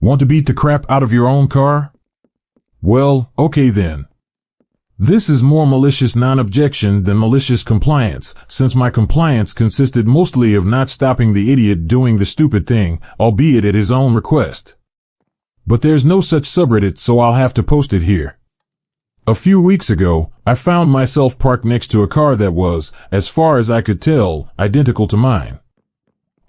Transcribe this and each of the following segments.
Want to beat the crap out of your own car? Well, okay then. This is more malicious non-objection than malicious compliance, since my compliance consisted mostly of not stopping the idiot doing the stupid thing, albeit at his own request. But there's no such subreddit, so I'll have to post it here. A few weeks ago, I found myself parked next to a car that was, as far as I could tell, identical to mine.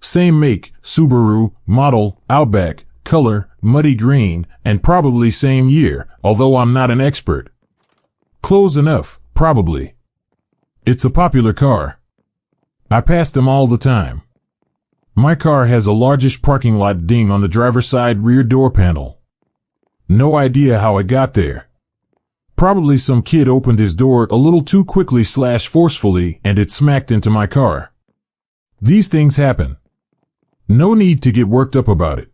Same make, Subaru, model, Outback, color, muddy green, and probably same year, although I'm not an expert. Close enough, probably. It's a popular car. I pass them all the time. My car has a largish parking lot ding on the driver's side rear door panel. No idea how it got there. Probably some kid opened his door a little too quickly / forcefully and it smacked into my car. These things happen. No need to get worked up about it.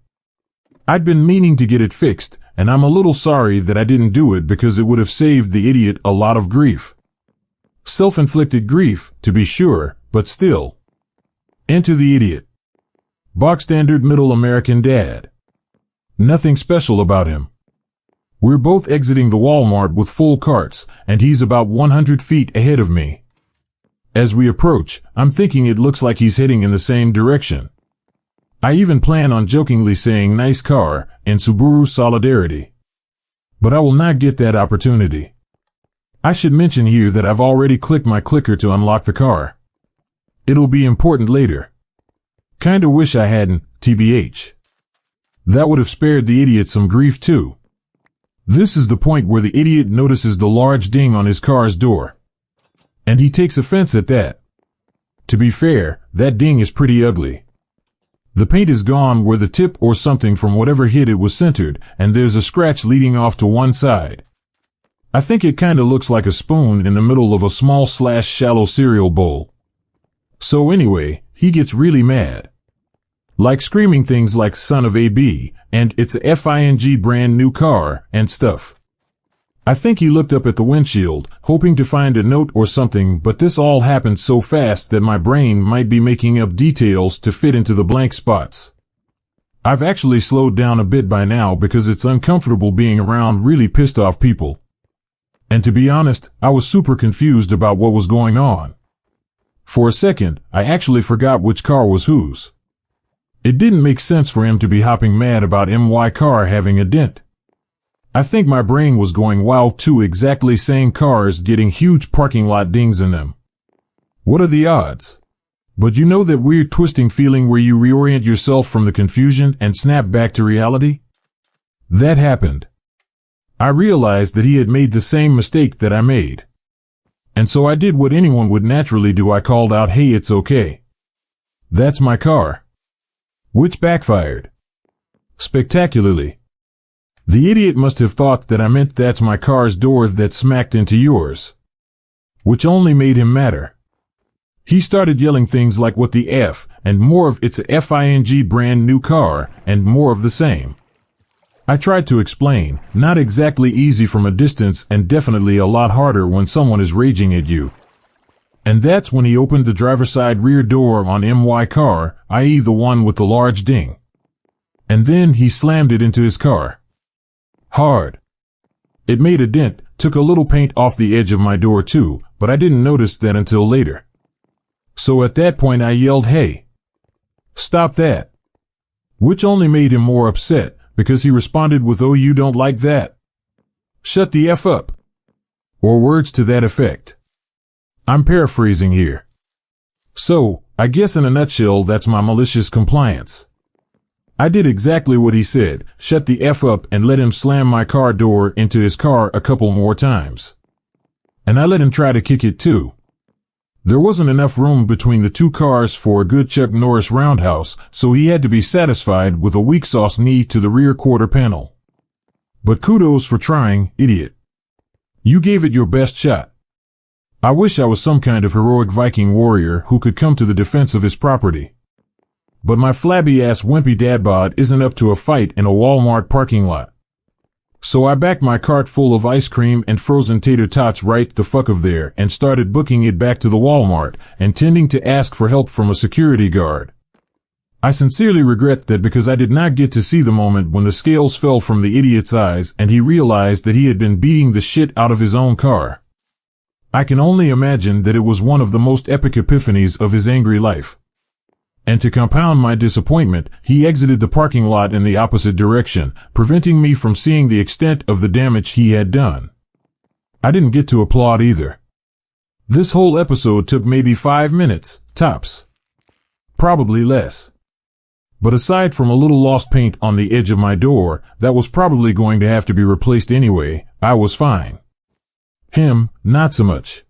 I'd been meaning to get it fixed, and I'm a little sorry that I didn't do it because it would have saved the idiot a lot of grief. Self-inflicted grief, to be sure, but still. Enter the idiot. Bog standard middle American dad. Nothing special about him. We're both exiting the Walmart with full carts, and he's about 100 feet ahead of me. As we approach, I'm thinking it looks like he's heading in the same direction. I even plan on jokingly saying nice car in Subaru solidarity. But I will not get that opportunity. I should mention here that I've already clicked my clicker to unlock the car. It'll be important later. Kinda wish I hadn't, TBH. That would have spared the idiot some grief too. This is the point where the idiot notices the large ding on his car's door. And he takes offense at that. To be fair, that ding is pretty ugly. The paint is gone where the tip or something from whatever hit it was centered, and there's a scratch leading off to one side. I think it kinda looks like a spoon in the middle of a small / shallow cereal bowl. So anyway, he gets really mad. Like screaming things like son of a B, and it's a FING brand new car, and stuff. I think he looked up at the windshield, hoping to find a note or something, but this all happened so fast that my brain might be making up details to fit into the blank spots. I've actually slowed down a bit by now because it's uncomfortable being around really pissed off people. And to be honest, I was super confused about what was going on. For a second, I actually forgot which car was whose. It didn't make sense for him to be hopping mad about my car having a dent. I think my brain was going wow, two exactly same cars getting huge parking lot dings in them. What are the odds? But you know that weird twisting feeling where you reorient yourself from the confusion and snap back to reality? That happened. I realized that he had made the same mistake that I made. And so I did what anyone would naturally do. I called out, "Hey, it's okay. That's my car." Which backfired. Spectacularly. The idiot must have thought that I meant that's my car's door that smacked into yours. Which only made him madder. He started yelling things like what the F, and more of it's a FING brand new car, and more of the same. I tried to explain, not exactly easy from a distance and definitely a lot harder when someone is raging at you. And that's when he opened the driver's side rear door on my car, i.e. the one with the large ding. And then he slammed it into his car. Hard. It made a dent, took a little paint off the edge of my door too, but I didn't notice that until later. So at that point I yelled, "Hey! Stop that!" Which only made him more upset, because he responded with, "Oh, you don't like that? Shut the F up." Or words to that effect. I'm paraphrasing here. So, I guess in a nutshell that's my malicious compliance. I did exactly what he said, shut the F up, and let him slam my car door into his car a couple more times. And I let him try to kick it too. There wasn't enough room between the two cars for a good Chuck Norris roundhouse, so he had to be satisfied with a weak sauce knee to the rear quarter panel. But kudos for trying, idiot. You gave it your best shot. I wish I was some kind of heroic Viking warrior who could come to the defense of his property. But my flabby-ass wimpy dadbod isn't up to a fight in a Walmart parking lot. So I backed my cart full of ice cream and frozen tater tots right the fuck of there and started booking it back to the Walmart, intending to ask for help from a security guard. I sincerely regret that because I did not get to see the moment when the scales fell from the idiot's eyes and he realized that he had been beating the shit out of his own car. I can only imagine that it was one of the most epic epiphanies of his angry life. And to compound my disappointment, he exited the parking lot in the opposite direction, preventing me from seeing the extent of the damage he had done. I didn't get to applaud either. This whole episode took maybe 5 minutes, tops. Probably less. But aside from a little lost paint on the edge of my door, that was probably going to have to be replaced anyway, I was fine. Him, not so much.